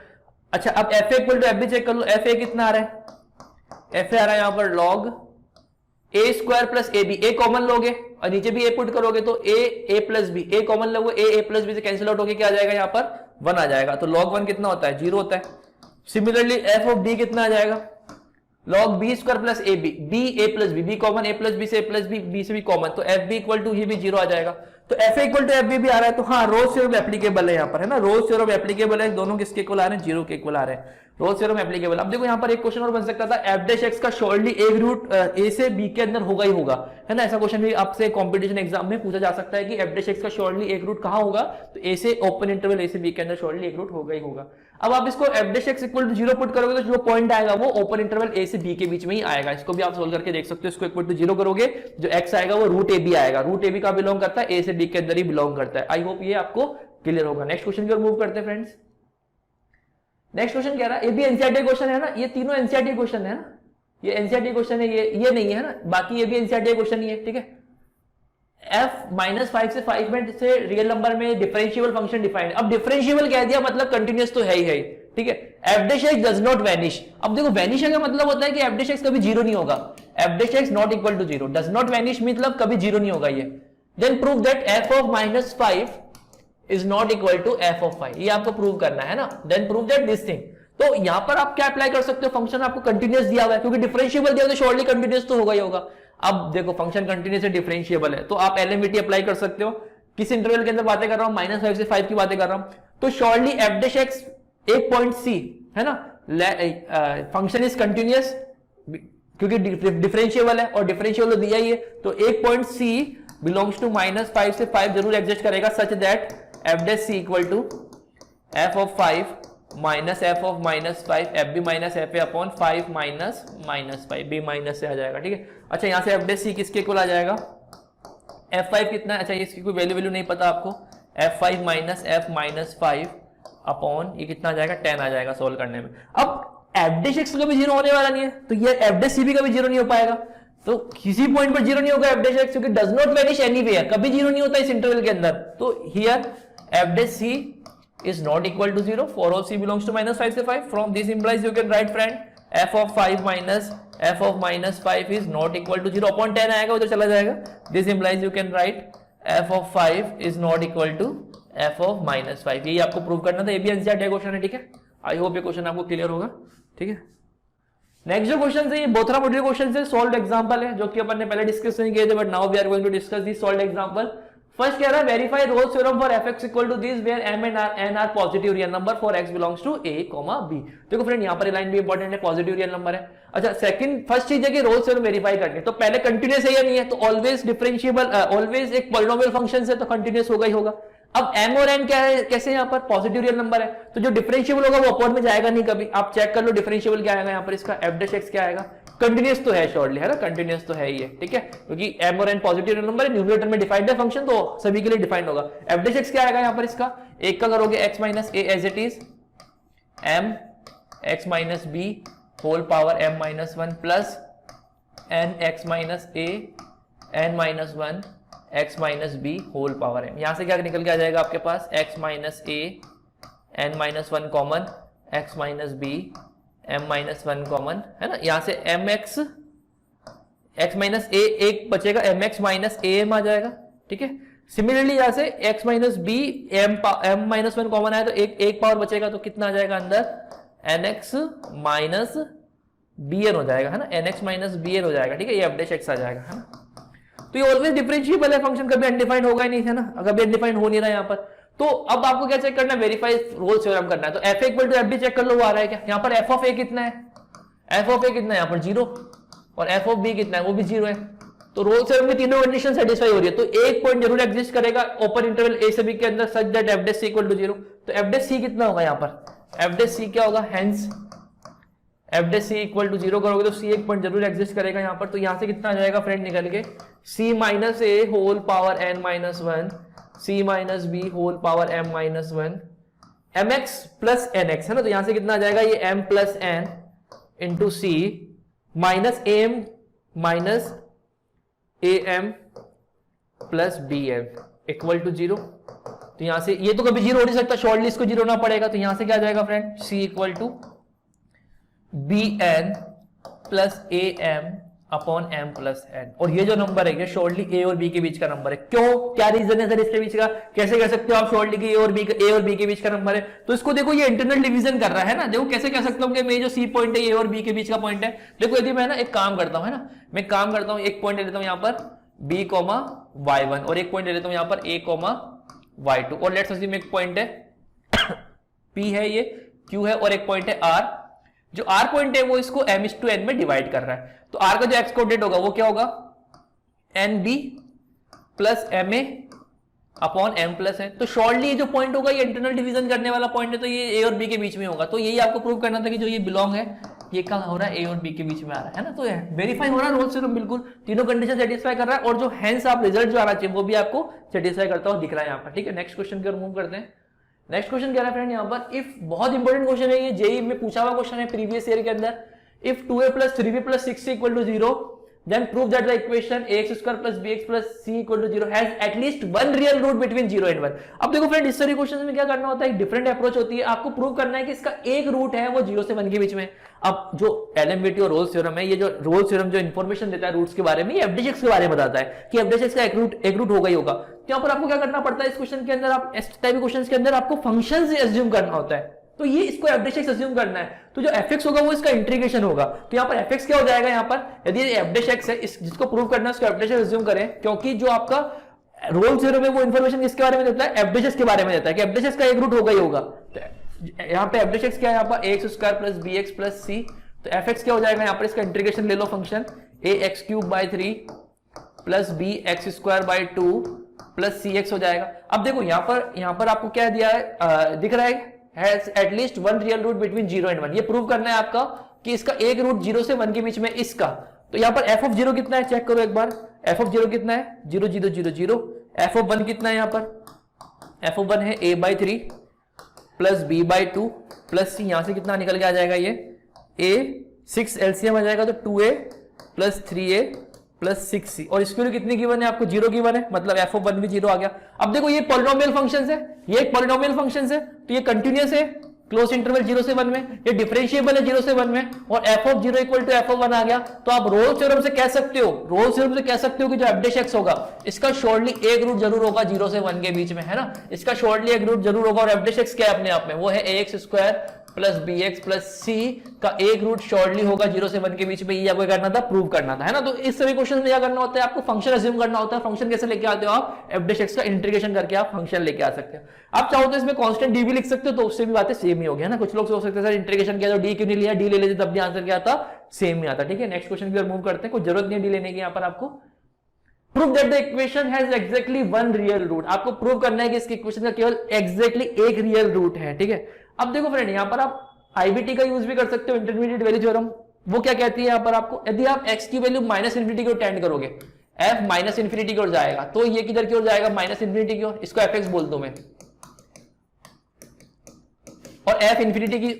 अच्छा, अब f a equal to f b check कर लो। एफ ए कितना आ रहा है? एफ ए आ रहा है यहाँ पर log a square plus a b, a common लोगे और नीचे भी ए पुट करोगे तो a plus b, a common लोगे, ए प्लस बी से कैंसिल आउट होके क्या आ जाएगा यहाँ पर? 1 आ जाएगा। तो log 1 कितना होता है? 0 होता है। सिमिलरली एफ ऑफ डी कितना आ जाएगा? log b square plus a b, b a plus b, b common, a plus b से ए प्लस बी, बी से भी कॉमन, तो एफ बी इक्वल टू ये भी 0 आ जाएगा। तो f a equal to f b भी आ रहा है, तो हाँ रोल्स थ्योरम एप्लीकेबल है यहाँ पर, है ना। रोल्स थ्योरम एप्लीकेबल है, दोनों किसके इक्वल आ रहे हैं? 0 के इक्वल आ रहे हैं। Rolle's theorem applicable. अब देखो यहाँ पर एक क्वेश्चन और बन सकता था, एफ डैश एक्स का शॉर्टली एक रूट ए से बी के अंदर होगा ही होगा, है ना। ऐसा क्वेश्चन भी आपसे कॉम्पिटिशन एग्जाम में पूछा जा सकता है कि एफ डैश एक्स का शॉर्टली एक रूट कहाँ होगा? तो ए से ओपन इंटरवल ए से बी के अंदर शॉर्टली एक रूट होगा ही होगा। अब आप इसको f dash x equal to 0 put करोगे तो जो पॉइंट आएगा वो ओपन इंटरवल ए से बी के बीच में ही आएगा। इसको भी आप सोल्व करके देख सकते हो। इसको इक्वल टू 0 करोगे, जो एक्स आएगा वो रूट ए बी आएगा। रूट ए बी का बिलोंग करता है ए से बी के अंदर ही बिलोंग करता है। आई होप ये आपको क्लियर होगा। नेक्स्ट क्वेश्चन की ओर मूव करते हैं फ्रेंड्स। नेक्स्ट क्वेश्न कह रहा है, ये भी एनसीईआरटी क्वेश्चन है ना, ये तीनों एनसीईआरटी क्वेश्चन है ना, ये एनसीईआरटी क्वेश्चन है, ये नहीं है ना, बाकी ये भी एनसीईआरटी क्वेश्चन ही है, ठीक है। f माइनस 5 से 5 में से रियल नंबर में डिफरेंशिएबल फंक्शन डिफाइंड। अब डिफरेंशिएबल कह दिया मतलब कंटिन्यूअस तो है ही, ठीक है। F dash x does not vanish. अब देखो वैनिश का मतलब होता है कि एफ डैश एक्स कभी जीरो नहीं होगा। F dash x not equal to 0, does not vanish मतलब कभी जीरो नहीं होगा ये। Then prove that f of minus 5 is not equal to f of 5, ये आपको प्रूव करना है ना। Then prove that this thing. तो यहां पर आप क्या अप्लाई कर सकते हो? फंक्शन आपको कंटिन्यूअस दिया हुआ है, क्योंकि डिफरेंशिएबल दिया तो शॉर्टली कंटिन्यूअस तो होगा ही होगा। अब देखो फंक्शन कंटिन्यूअस है, डिफरेंशिएबल है, तो आप एलएमवीटी अप्लाई कर सकते हो। किस इंटरवल के अंदर बातें कर रहा हूं? -5 से 5 की बातें कर रहा हूं। तो शॉर्टली एफ डैश एक्स एक पॉइंट सी, है ना, फंक्शन इज कंटिन्यूअस क्योंकि डिफरेंशिएबल है, और डिफरेंशिएबल तो दिया ही है, तो एक पॉइंट सी बिलोंग्स टू -5 से 5 जरूर एग्जिस्ट करेगा, such that f dash c equal to f of 5 minus f of -5, f b minus f a upon 5 minus -5, b minus से आ जाएगा, ठीक है। अच्छा, यहां से एफ डैश सी किसके इक्वल आ जाएगा? f5 कितना है? अच्छा, इसकी कोई वैल्यू नहीं पता आपको। f5 minus f minus 5 upon ये कितना आ जाएगा? 10 आ जाएगा सोल्व करने में। अब एफ डैश एक्स का भी जीरो होने वाला नहीं है, तो ये एफ डैश सी भी कभी जीरो नहीं हो पाएगा। तो किसी पॉइंट पर जीरो नहीं होगा एफ डैश एक्स, क्योंकि डज नॉट वैनिश एनीवेयर, कभी जीरो नहीं होता इस इंटरवल के अंदर। तो here f dash c is not equal to 0 for all c belongs to -5 से 5. From this implies you can write friend f of 5 minus f of -5 is not equal to 0 upon 10 आएगा, उधर चला जाएगा। This implies you can write f of 5 is not equal to f of -5। यही आपको प्रूव करना था, ये भी एनसीईआरटी क्वेश्चन है, ठीक है। आई होप ये क्वेश्चन आपको क्लियर होगा, ठीक है। नेक्स्ट जो क्वेश्चन है ये बोथरा मॉड्यूल क्वेश्चन से सॉल्व एग्जांपल है, जो कि अपन ने पहले डिस्कस नहीं किए थे, but now we are going to discuss this solve example. First कह रहा है verify Rolle's theorem for fx equal to this where m and n are positive real number for x belongs to a, b। देखो फ्रेंड यहाँ पर लाइन भी इंपॉर्टेंट है, पॉजिटिव रियल नंबर है। अच्छा, सेकंड फर्स्ट चीज है कि रोल्स थ्योरम वेरीफाई करनी, तो पहले कंटिन्यूअस है या नहीं है, तो ऑलवेज डिफरेंशिएबल, ऑलवेज एक पॉलिनोमियल फंक्शन है तो कंटिन्यूअस होगा ही होगा। अब m और n क्या है, कैसे यहाँ पर पॉजिटिव रियल नंबर है, तो जो डिफरेंशिएबल होगा वो अपवर्ड में जाएगा नहीं कभी। आप चेक कर लो डिफरेंशिएबल क्या आएगा यहाँ पर, इसका f डैश x क्या आएगा? कंटिन्यूअस तो है शॉर्टली, है ना, कंटिन्यूअस तो है ही है, ठीक है, क्योंकि m और n पॉजिटिव रियल नंबर है, न्यूमरेटर में डिफाइंड है फंक्शन, तो सभी के लिए डिफाइंड होगा। f डैश x क्या आएगा यहाँ पर? इसका एक का करोगे x minus a as it is m x minus b whole power m minus 1 plus n x minus a n minus 1 x minus b whole power m। यहां से क्या निकल के आ जाएगा आपके पास? x minus a n minus 1 common, x minus b m minus 1 common, है ना। यहां से mx x माइनस a एक बचेगा, mx माइनस am आ जाएगा, ठीक है। सिमिलरली यहां से x minus b m minus 1 common आया तो एक पावर बचेगा, तो कितना आ जाएगा अंदर? nx माइनस bn हो जाएगा, है ना, nx माइनस bn हो जाएगा, ठीक है। ये f डैश x आ जाएगा, है ना। तो ये ऑलवेज डिफरेंशिएबल है फंक्शन, कभी अनडिफाइंड होगा ही नहीं, है ना, कभी अनडिफाइंड हो नहीं रहा है यहाँ पर। तो अब आपको क्या चेक करना है? वेरीफाई रोल्स थ्योरम करना है। तो f equal to f b check कर लो, वो आ रहा है क्या? यहाँ पर f ऑफ a कितना है? f ऑफ a कितना है यहाँ पर? 0, और f ऑफ b कितना है? वो भी 0 है। तो रोल्स थ्योरम में तीनों कंडीशन सेटिस्फाई हो रही है, तो एक पॉइंट जरूर एग्जिस्ट करेगा ओपन इंटरवल a से b के अंदर, such that f dash c equal to 0। तो f डैश c कितना होगा यहाँ पर? f डैश c क्या होगा? Hence f dash c equal to 0 करोगे तो c एक पॉइंट जरूर एग्जिस्ट करेगा यहाँ पर। तो यहाँ से कितना आ जाएगा फ्रेंड निकल के? c minus a whole power n minus 1 c minus b whole power m minus one m x plus n x है ना, तो यहां से कितना आ जाएगा ये m plus n into c minus a m minus a m plus b m equal to zero. तो यहां से ये तो कभी जीरो हो नहीं सकता, शॉर्टली इसको जीरो होना पड़ेगा, तो यहां से क्या आ जाएगा friend, c equal to b n plus a m upon m plus n. और ये जो नंबर है ये शॉर्टली ए और बी के बीच का नंबर है। क्यों, क्या रीजन है सर इसके बीच का, कैसे कह सकते हो आप शॉर्टली की ए और बी के बीच का नंबर है? तो इसको देखो ये इंटरनल डिवीजन कर रहा है ना, देखो कैसे कह सकता हूं कि मैं जो सी पॉइंट है ए और बी के बीच का पॉइंट है। देखो यदि मैं ना एक काम करता हूं है ना, मैं काम करता हूं एक पॉइंट ले लेता हूं यहां पर b कोमा y1 और एक पॉइंट ले लेता हूं यहां पर a कोमा y2 और लेट्स अज्यूम एक पॉइंट है p है, ये q है और एक पॉइंट है r। जो r पॉइंट है वो इसको m/n में डिवाइड कर रहा है, तो r का जो x कोऑर्डिनेट होगा वो क्या होगा, nb plus ma upon m plus n। तो शॉर्टली जो पॉइंट होगा ये इंटरनल डिवीजन करने वाला पॉइंट है, तो ये a और b के बीच में होगा। तो यही आपको प्रूव करना था कि जो ये बिलोंग है ये कहां हो रहा है, ए और बी के बीच में आ रहा है ना। तो वेरीफाई हो रहा है रोल्स थ्योरम, बिल्कुल तीनों कंडीशन सेटिस्फाई कर रहा है और जो हेंस आप रिजल्ट जो आना चाहिए वो भी आपको सेटिस्फाई करता हुआ दिख रहा है यहाँ पर। ठीक है, नेक्स्ट क्वेश्चन की ओर मूव करते हैं। नेक्स्ट क्वेश्चन क्या है फ्रेंड यहाँ पर, इफ बहुत इंपॉर्टेंट क्वेश्चन है ये, जेईई में पूछा हुआ क्वेश्चन है प्रीवियस ईयर के अंदर। If 2a plus 3b plus 6c equal to 0 then prove that the equation ax square plus bx plus c equal to 0 has at least one real root between 0 and 1। अब देखो फ्रेंड इस सारे क्वेश्चन में क्या करना होता है, एक डिफरेंट अप्रोच होती है, आपको प्रूव करना है कि इसका एक रूट है वो 0 से 1 के बीच में। अब जो एलएमबीटी और रोल्स थ्योरम है, ये जो रोल्स थ्योरम जो इन्फॉर्मेशन देता है रूट्स के बारे में, ये एफडीएक्स के बारे में बताता है कि एफडीएक्स का एक रूट होगा ही होगा। तो यहाँ पर आपको क्या करना पड़ता है इस क्वेश्चन के अंदर, आप इस टाइप के क्वेश्चन के अंदर आपको फंक्शन से एज्यूम करना होता है, तो ये इसको एफडीएक्स एज्यूम करना है, तो जो fx होगा वो इसका इंटीग्रेशन होगा। तो यहाँ पर fx क्या हो जाएगा, यहाँ पर यदि fx है इस जिसको प्रूव करना है उसको fx एज्यूम करें, क्योंकि जो आपका रोल्स थ्योरम में वो इंफॉर्मेशन किसके बारे में देता है, fx के बारे में देता है कि fx का एक रूट होगा ही होगा। तो यहाँ पे fx क्या है, यहाँ पर ax square plus bx plus c, तो fx क्या हो जाएगा यहाँ पर, इसका इंटीग्रेशन ले लो function ax cube by 3 plus bx square by 2 plus cx हो जाएगा। अब देखो यहाँ पर आपको क्या दिया है, दिख रहा है has at least one real root between 0 and 1। ये प्रूव करना है आपका कि इसका एक रूट 0 से 1 के बीच में इसका। तो यहाँ पर f of 0 कितना है, चेक करो एक बार, f of 0 कितना है, 0 0 0 0। f of 1 कितना है यहाँ पर, f of 1 है a by 3 plus b by 2 plus c, यहाँ से कितना निकल के आ जाएगा ये a 6 एलसीएम आ जाएगा, तो 2a plus 3a plus 6c और इसके लिए कितनी गिवन है आपको, 0 गिवन है, मतलब f of 1 भी 0 आ गया। अब देखो ये पॉलिनोमियल फंक्शंस है, ये एक पॉलिनोमियल फंक्शंस है, तो ये कंटिन्यूअस है क्लोज इंटरवल 0 से 1 में, ये डिफरेंशिएबल है 0 से 1 में और f of 0 equal to f of 1 आ गया। तो आप रोल्स थ्योरम से कह सकते हो, रोल्स थ्योरम से कह सकते हो कि जो f' होगा इसका शॉर्टली एक रूट जरूर होगा 0 से 1 के बीच में, है ना, इसका शॉर्टली एक रूट जरूर होगा। और f' क्या है अपने आप में, वो है ax square plus bx plus c का एक रूट शॉर्टली होगा 0 से 1 के बीच में, ये आपको करना था, प्रूव करना था, है ना। तो इस सभी क्वेश्चन में क्या करना होता है, आपको फंक्शन अज्यूम करना होता है। फंक्शन कैसे लेके आते हो आप, f' का इंटीग्रेशन करके आप फंक्शन लेके आ सकते हो। आप चाहो तो इसमें कांस्टेंट d भी लिख सकते हो, तो उससे भी बातें सेम ही होगी, है ना। कुछ लोग सोच सकते हैं सर इंटीग्रेशन किया तो d क्यों नहीं लिया, d ले लेते तब भी आंसर क्या आता, सेम ही आता। ठीक है, नेक्स्ट क्वेश्चन की ओर मूव करते हैं, कोई जरूरत नहीं है d लेने की यहाँ पर आपको। Prove that the equation has exactly one real root, आपको प्रूव करना है कि इसके इक्वेशन का केवल एग्जैक्टली एक रियल रूट है। ठीक है, अब देखो फ्रेंड यहाँ पर आप IBT का यूज भी कर सकते हो, इंटरमीडिएट वैल्यू थ्योरम। वो क्या कहती है यहाँ पर आपको, यदि आप x की वैल्यू माइनस इन्फिनिटी की ओर टेंड करोगे, f माइनस इन्फिनिटी की ओर जाएगा, तो ये किधर की ओर जाएगा, माइनस इन्फिनिटी की ओर, इसको fx बोल दो मैं। और f इन्फिनिटी की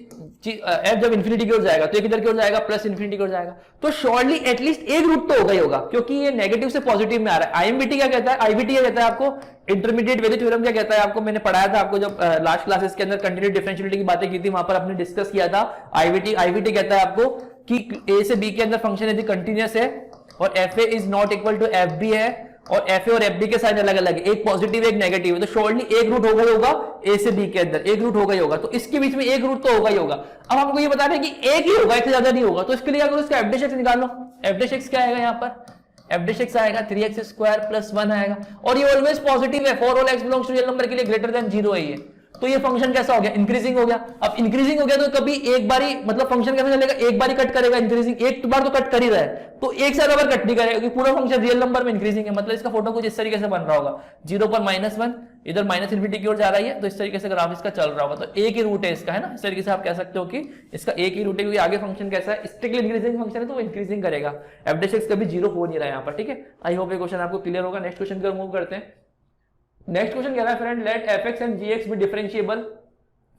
f जब इन्फिनिटी की ओर जाएगा तो ये किधर की ओर जाएगा, प्लस इन्फिनिटी की ओर जाएगा। तो शॉर्टली एटलीस्ट एक रूट तो होगा ही होगा, क्योंकि ये नेगेटिव से पॉजिटिव में आ रहा है। IMBT क्या कहता है, IBT क्या कहता है आपको, इंटरमीडिएट वैल्यू थ्योरम क्या कहता है आपको, मैंने पढ़ाया था आपको जब लास्ट क्लासेस के अंदर कंटिन्यूड डिफरेंशियलिटी की बातें की थी, वहां पर आपने डिस्कस किया था। IBT कहता है आपको कि a से b के अंदर फंक्शन यदि कंटिन्यूअस है और fa is not equal to fb है और fa और fb के साइन अलग अलग है, एक पॉजिटिव एक नेगेटिव है, तो शॉर्टली एक रूट होगा ही होगा a से b के अंदर, एक रूट होगा ही होगा। तो इसके बीच में एक रूट तो होगा ही होगा। अब हमको ये बता रहे हैं कि एक ही होगा, एक से ज्यादा नहीं होगा, तो इसके लिए अगर इसका f' निकाल लो, f' क्या आएगा यहाँ पर, f' आएगा 3x स्क्वायर प्लस 1 आएगा, और ये ऑलवेज पॉजिटिव है, for all x belongs to real number के लिए ग्रेटर देन 0 है ये। तो ये फंक्शन कैसा हो गया, इंक्रीजिंग हो गया। अब इंक्रीजिंग हो गया तो कभी एक बारी, मतलब फंक्शन कैसे चलेगा, एक बारी कट करेगा, इंक्रीजिंग एक बार तो कट कर ही रहा है, तो एक से ज्यादा बार कट नहीं करेगा, क्योंकि पूरा फंक्शन रियल नंबर में इंक्रीजिंग है। मतलब इसका फोटो कुछ इस तरीके से बन रहा होगा, 0 पर -1, इधर माइनस इन्फिनिटी की ओर जा रही है, तो इस तरीके से ग्राफ इसका चल रहा होगा। तो एक ही रूट है इसका, है ना, इस तरीके से आप कह सकते हो कि इसका एक ही रूट है, क्योंकि आगे फंक्शन कैसा है, स्ट्रिक्टली इंक्रीजिंग फंक्शन है तो वो इंक्रीजिंग करेगा। f' कभी 0 हो नहीं रहा है यहाँ पर। ठीक है, आई होप ये क्वेश्चन आपको क्लियर होगा। नेक्स्ट क्वेश्चन की ओर मूव करते हैं। नेक्स्ट क्वेश्चन कह रहा है friend, let f x and g x be differentiable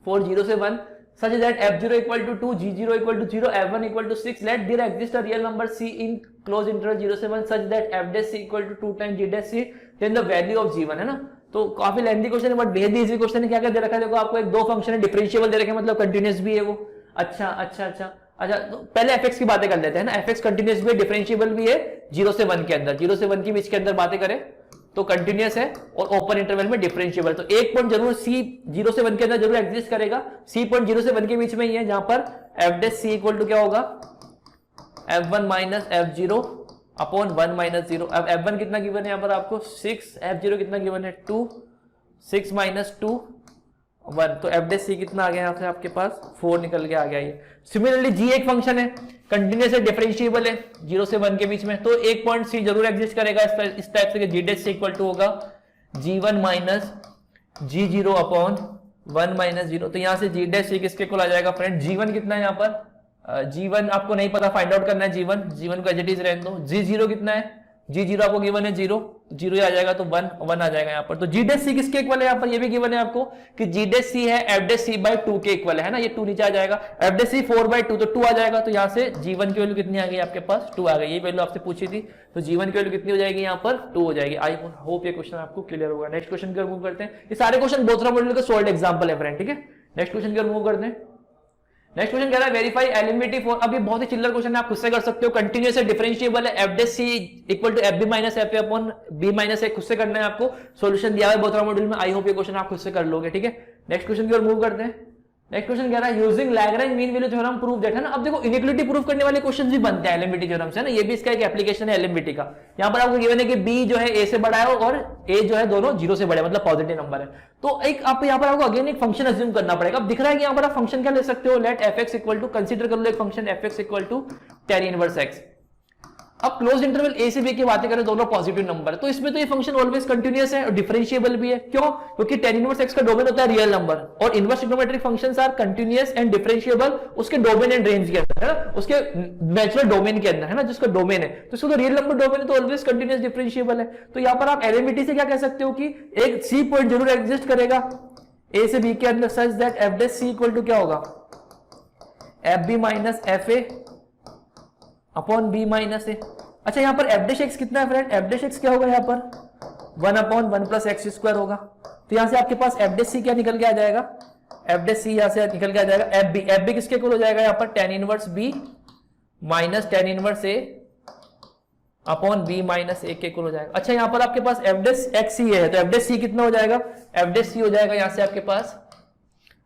for 0 से 1 such that f0 equal to 2, g0 equal to 0, f1 equal to 6. Let there exist a real number c in closed interval 0 से 1 such that f dash c equal to 2 times g dash c, then the value of g1, है ना। तो काफी लेंथी क्वेश्चन है बट बेहद इजी क्वेश्चन है। क्या क्या दे रखा है देखो, आपको एक दो फंक्शन है, डिफरेंशिएबल दे रखे हैं, मतलब कंटिन्यूअस भी है वो। अच्छा तो पहले fx की बातें कर लेते हैं ना। fx कंटिन्यूअस भी है, डिफरेंशिएबल भी है 0 से 1 के अंदर, 0 से 1 के बीच के अंदर बातें करें तो कंटिन्यूअस है और ओपन इंटरवल में डिफरेंशिएबल। तो एक पॉइंट जरूर c 0 से 1 के अंदर जरूर एग्जिस्ट करेगा। c पॉइंट 0 से 1 के बीच में ही है, जहां पर f dash c equal to क्या होगा, f1 minus f0 upon 1 minus 0। अब f1 कितना गिवन है यहाँ पर आपको 6, f0 कितना गिवन है 2, 6 माइनस 2 1, तो f डैश c कितना आ गया यहाँ से आपके पास 4 निकल के आ गया ये। सिमिलरली g एक फंक्शन है, कंटिन्यूअस है, डिफरेंशिएबल है 0 से 1 के बीच में, तो एक पॉइंट c जरूर एग्जिस्ट करेगा इस टाइप से कि g dash c equal to होगा g1 minus g0 upon 1 minus 0। तो यहाँ से g डैश c किसके इक्वल आ जाएगा फ्रेंड, g1 कितना है यहाँ पर, g1 आपको नहीं पता, फाइंड आउट करना है g1 को एज इट इज रहने दो। g0 कितना है, g0 आपको गिवन है 0 ही आ जाएगा, तो 1 आ जाएगा यहाँ पर। तो g डैश c किसके इक्वल है यहाँ पर, ये भी गिवन है आपको कि g डैश c है f डैश c बाय 2 के इक्वल है ना, ये 2 नीचे आ जाएगा, f डैश c 4 बाय 2 तो 2 आ जाएगा। तो यहाँ से g1 की वैल्यू कितनी आ गई आपके पास 2 आ गई, ये वैल्यू आपसे पूछी थी, तो g1 की वैल्यू कितनी हो जाएगी यहाँ पर 2 हो जाएगी। आई होप ये क्वेश्चन आपको क्लियर होगा। नेक्स्ट क्वेश्चन की ओर मूव करते हैं। ये सारे क्वेश्चन बोथरा मॉडल के सॉल्व्ड एग्जांपल है फ्रेंड, ठीक है। नेक्स्ट क्वेश्चन की ओर मूव करते हैं। नेक्स्ट क्वेश्चन कह रहा है वेरीफाई एलिमिनिटी फॉर, अब ये बहुत ही चिल्लर क्वेश्चन है, आप खुद से कर सकते हो। कंटिन्यूअस है, डिफरेंशिएबल है, f dash c equal to fb minus fa upon b minus a, खुद से करना है आपको। सॉल्यूशन दिया हुआ है बोथरा मॉड्यूल में, आई होप ये क्वेश्चन आप खुद से कर लोगे, ठीक है। नेक्स्ट क्वेश्चन की ओर मूव करते हैं। नेक्स्ट क्वेश्चन कह रहा है using Lagrange mean value theorem prove that, है ना। अब देखो इनइक्वालिटी प्रूव करने वाले क्वेश्चन भी बनते हैं एलिमिनिटी थ्योरम से, है ना, ये भी इसका एक एप्लीकेशन है एलिमिनिटी का। यहाँ पर आपको गिवन है कि b जो है a से बड़ा है और a जो है दोनों 0 से बड़े, मतलब पॉजिटिव नंबर है। तो एक आप यहाँ पर आपको अगेन एक फंक्शन अज्यूम करना पड़ेगा। अब दिख रहा है कि यहाँ पर आप फंक्शन क्या ले सकते हो, let fx equal to, consider कर लो एक function fx equal to tan inverse x। अब क्लोज इंटरवल a से b की बातें करें, दोनों पॉजिटिव नंबर है, तो इसमें तो ये फंक्शन ऑलवेज कंटिन्यूअस है और डिफरेंशिएबल भी है। क्यों, क्योंकि tan इनवर्स x का डोमेन होता है रियल नंबर और inverse trigonometric functions are continuous and differentiable उसके डोमेन एंड रेंज के अंदर, है ना, उसके नेचुरल डोमेन के अंदर, है ना, जिसका डोमेन है, तो इसको तो रियल नंबर डोमेन है तो ऑलवेज कंटिन्यूअस डिफरेंशिएबल है। तो यहाँ पर आप एलिमिनिटी से क्या कह सकते हो कि एक c पॉइंट जरूर एग्जिस्ट करेगा a से b के अंदर such that f dash c equal to क्या होगा, fb minus fa upon b minus a। अच्छा, यहाँ पर f डैश x कितना है फ्रेंड, f डैश x क्या होगा यहाँ पर 1 अपॉन 1 प्लस एक्स स्क्वायर होगा। तो यहाँ से आपके पास f डैश c क्या निकल के आ जाएगा, f डैश c यहाँ से निकल के आ जाएगा fb किसके इक्वल हो जाएगा यहाँ पर tan inverse b minus tan inverse a upon b minus a के इक्वल हो जाएगा। अच्छा, यहाँ पर आपके पास f डैश x ही है, तो f डैश c कितना हो जाएगा, f डैश c हो जाएगा यहाँ से आपके पास,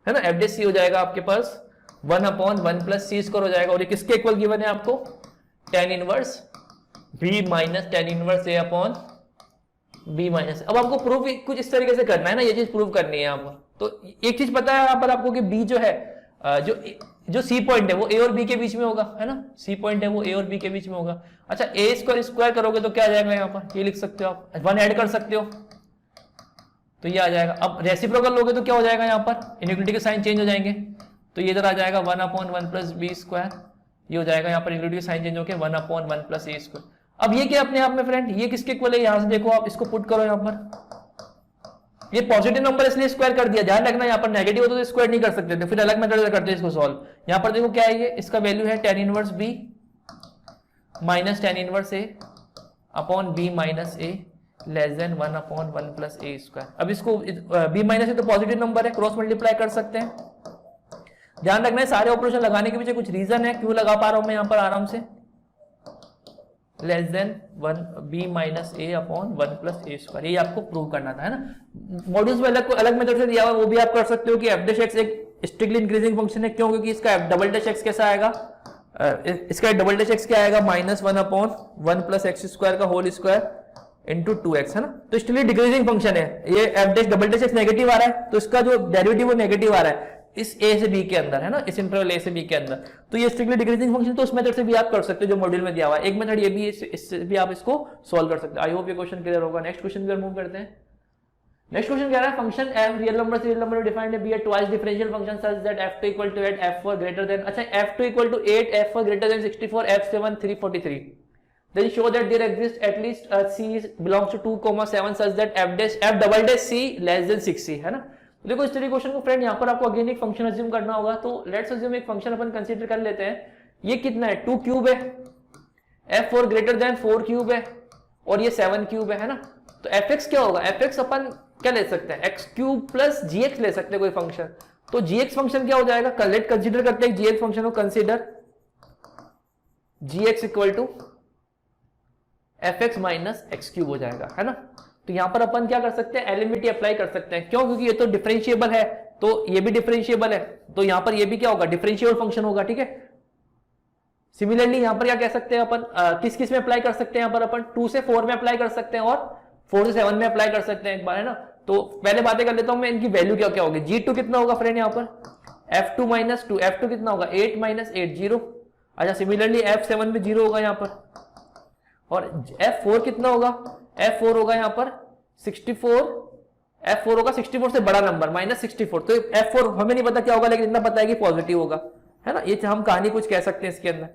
है ना, f डैश c हो जाएगा आपके पास 1 अपॉन 1 प्लस c स्क्वायर हो जाएगा। और ये किसके इक्वल गिवन है आपको, tan inverse b minus tan inverse a upon b minus. अब आपको प्रूफ कुछ इस तरीके से करना है ना, ये चीज प्रूव करनी है यहाँ पर। तो एक चीज पता है यहाँ पर आपको कि b जो है जो c पॉइंट है वो a और b के बीच में होगा, है ना, c पॉइंट है वो a और b के बीच में होगा। अच्छा, a स्क्वायर स्क्वायर करोगे तो क्या आ जाएगा यहाँ पर, ये लिख सकते हो आप, 1 ऐड कर सकते हो तो ये आ जाएगा। अब रेसिप्रोकल लोगे तो क्या हो जाएगा, यहाँ पर इनइक्वालिटी के साइन चेंज हो जाएंगे, तो ये इधर आ जाएगा 1 अपॉन 1 प्लस b स्क्वायर, ये हो जाएगा यहाँ पर इनइक्वालिटी के साइन चेंज होकर 1 अपॉन 1 प्लस a स्क्वायर। अब ये क्या अपने आप में फ्रेंड, ये किसके इक्वल है, यहाँ से देखो आप इसको पुट करो यहाँ पर, ये पॉजिटिव नंबर इसलिए स्क्वायर कर दिया, ध्यान रखना यहाँ पर नेगेटिव होता तो स्क्वायर नहीं कर सकते थे, फिर अलग मेथड से करते इसको सॉल्व। यहाँ पर देखो क्या है ये, इसका वैल्यू है tan inverse b minus tan inverse a upon b minus a less than 1 upon 1 plus a square. अब इसको b माइनस a तो पॉजिटिव नंबर है, क्रॉस मल्टीप्लाई कर सकते हैं। ध्यान रखना है सारे ऑपरेशन लगाने के पीछे कुछ रीजन है, क्यों लगा पा रहा हूं मैं यहाँ पर आराम से, less than 1 b minus a upon 1 plus a square, ये आपको प्रूव करना था, है ना। मॉड्यूल्स में अलग मेथड से दिया हुआ, वो भी आप कर सकते हो कि f डैश x एक स्ट्रिक्टली इंक्रीजिंग फंक्शन है। क्यों, क्योंकि इसका डबल डैश x कैसा आएगा, इसका डबल डैश x क्या आएगा, minus 1 upon 1 plus x square का होल स्क्वायर इंटू 2x, है ना। तो स्ट्रिक्टली डिक्रीजिंग फंक्शन है ये, f dash double dash x negative आ रहा है तो इसका जो डेरिवेटिव वो नेगेटिव आ रहा है इस a से b के अंदर, है ना, इस इंटरवल a से b के अंदर। तो ये स्ट्रिक्टली डिक्रीजिंग फंक्शन, तो उस मेथड से भी आप कर सकते हो जो मॉड्यूल में दिया हुआ है। एक मेथड ये भी, इससे भी आप इसको सॉल्व कर सकते हो। आई होप ये क्वेश्चन क्लियर होगा। नेक्स्ट क्वेश्चन पर मूव करते हैं। नेक्स्ट क्वेश्चन कह रहा है फंक्शन f रियल नंबर से रियल नंबर डिफाइंड है be a twice differential function such that f2 equal to 8 f4 greater than, अच्छा f2 equal to 8 f4 greater than 64 f7 343। then show that there exists at least c belongs to 2,7 such that f double dash c less than 6c, है ना। तो देखो इस तरीके क्वेश्चन को फ्रेंड यहाँ पर आपको अगेन एक फंक्शन अज्यूम करना होगा। तो लेट्स अज्यूम एक फंक्शन अपन कंसीडर कर लेते हैं। ये कितना है, 2 क्यूब है, f4 ग्रेटर देन 4 क्यूब है और ये 7 क्यूब है ना। तो fx क्या होगा, fx अपन क्या ले सकते हैं, x क्यूब प्लस gx ले सकते हैं कोई फंक्शन। तो gx फंक्शन क्या हो जाएगा, लेट कंसीडर करते हैं gx फंक्शन को, consider gx equal to fx minus x cube हो जाएगा, है ना। तो यहां पर अपन क्या कर सकते हैं, एलिमिटी अप्लाई कर सकते हैं। क्यों, क्योंकि ये तो डिफरेंशिएबल है, तो ये भी डिफरेंशिएबल है, तो यहां पर ये भी क्या होगा, डिफरेंशिएबल फंक्शन होगा, ठीक है। सिमिलरली यहां पर क्या कह सकते हैं अपन, किस किस में अप्लाई कर सकते हैं, यहां पर अपन 2 से 4 में अप्लाई कर सकते हैं और 4 से 7 में अप्लाई कर सकते हैं एक बार, है ना। तो पहले बातें कर लेता हूं मैं, इनकी वैल्यू क्या क्या होगी। g2 कितना होगा फ्रेंड यहाँ पर, f2 माइनस 2, f2 कितना होगा 8 माइनस 8 0। अच्छा सिमिलरली f7 भी 0 होगा यहाँ पर, और f4 कितना होगा, f4 होगा यहाँ पर 64, f4 होगा 64 से बड़ा नंबर माइनस 64। तो f4 हमें नहीं पता क्या होगा, लेकिन इतना पता है कि पॉजिटिव होगा, है ना। ये हम कहानी कुछ कह सकते हैं इसके अंदर।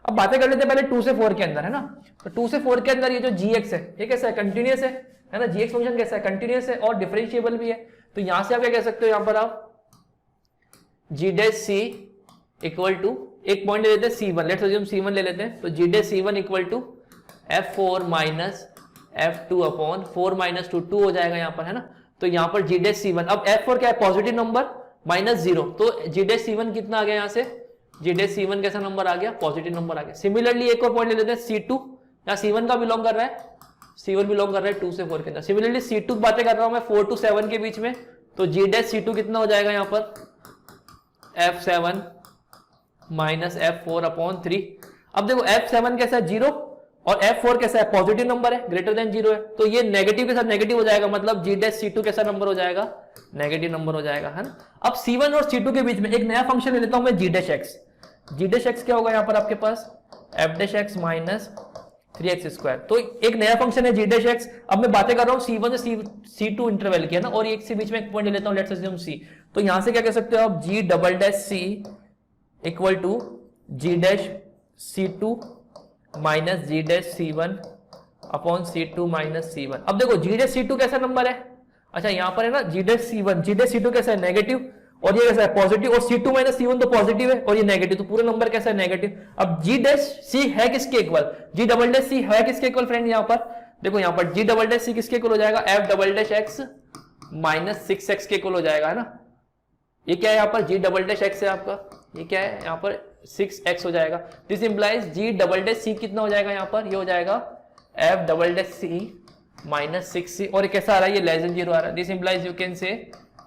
अब बातें कर लेते हैं पहले 2 से 4 के अंदर, है ना। तो 2 से 4 के अंदर ये जो gx है ये कैसा है, कंटिन्यूअस है ना। gx फंक्शन कैसा है, कंटिन्यूअस है और डिफरेंशिएबल भी है। तो यहां से आप क्या कह सकते हो, यहां पर आप g dash c equal to, एक पॉइंट ले लेते हैं c1, लेट्स अज्यूम c1 ले लेते हैं। तो g dash c1 equal to f4 minus f2 upon 4 minus 2 2 हो जाएगा यहाँ पर, है ना। तो यहाँ पर g डैश c1, अब f4 क्या है, पॉजिटिव नंबर माइनस 0, तो g डैश c1 कितना आ गया यहाँ से, g डैश c1 कैसा नंबर आ गया, पॉजिटिव नंबर आ गया। सिमिलरली एक और पॉइंट ले लेते हैं c2, यहाँ c1 का बिलोंग कर रहा है, c1 बिलोंग कर रहा है 2 से 4 के अंदर। सिमिलरली c2 बातें कर रहा हूं मैं 4 to 7 के बीच में, तो g डैश c2 कितना हो जाएगा यहाँ पर, f7 माइनस f4 अपॉन 3। अब देखो f7 कैसा है 0 और f4 कैसा है, पॉजिटिव नंबर है, ग्रेटर देन 0 है, तो ये नेगेटिव के साथ नेगेटिव हो जाएगा, मतलब g डैश c2 कैसा नंबर हो जाएगा, नेगेटिव नंबर हो जाएगा, है ना। अब c1 और c2 के बीच में एक नया फंक्शन ले लेता हूं मैं, g dash x। g dash x क्या होगा यहाँ पर आपके पास, f dash x minus 3x square. तो एक नया फंक्शन है g डैश x। अब मैं बातें कर रहा हूँ c1 से c2 इंटरवल की, है ना, और एक से बीच में एक पॉइंट ले लेता हूँ, लेट्स अज्यूम c। तो यहां से क्या कह सकते हो आप, g double dash c equal to g dash c2 minus g dash c1 upon c2 minus c1। अब देखो g डैश c2 कैसा नंबर है, अच्छा यहाँ पर है ना g dash c1, g dash c2 कैसा है, नेगेटिव, और ये कैसा है, पॉजिटिव, और c2 माइनस c1 तो पॉजिटिव है और ये नेगेटिव, तो पूरा नंबर कैसा है, नेगेटिव। अब g डैश c है किसके equal, g double dash c है किसके इक्वल फ्रेंड, यहाँ पर देखो, यहाँ पर g डबल डैश c किसके इक्वल हो जाएगा, f double dash x minus 6x के इक्वल हो जाएगा, है ना। ये क्या है यहाँ पर, g डबल डैश x है आपका, ये क्या है यहाँ पर 6x हो जाएगा। This implies g double dash c कितना हो जाएगा यहाँ पर, ये हो जाएगा f double dash c minus 6c, और कैसा आ रहा है, ये लेस देन 0 आ रहा है। This implies you can say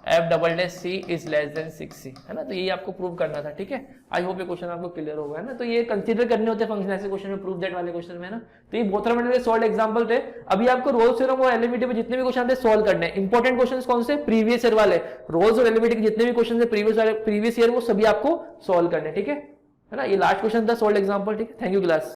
f double dash c is less than 6c, है ना। तो ये आपको प्रूव करना था, ठीक है। आई होप ये क्वेश्चन आपको क्लियर होगा, है ना। तो ये कंसीडर करने होते हैं फंक्शन ऐसे क्वेश्चन में, प्रूव दैट वाले क्वेश्चन में, ना। तो ये बहुत सारे सॉल्व एग्जांपल थे। अभी आपको रोल्स थ्योरम और एलिमिटी में जितने भी क्वेश्चन थे सॉल्व करने हैं। इंपॉर्टेंट क्वेश्चन कौन से, प्रीवियस ईयर वाले, रोल्स और एलिमिटी के जितने भी क्वेश्चन थे प्रीवियस ईयर, वो सभी आपको सॉल्व करने, ठीक है ना। ये लास्ट क्वेश्चन था सॉल्व एग्जांपल, ठीक है। Thank you class.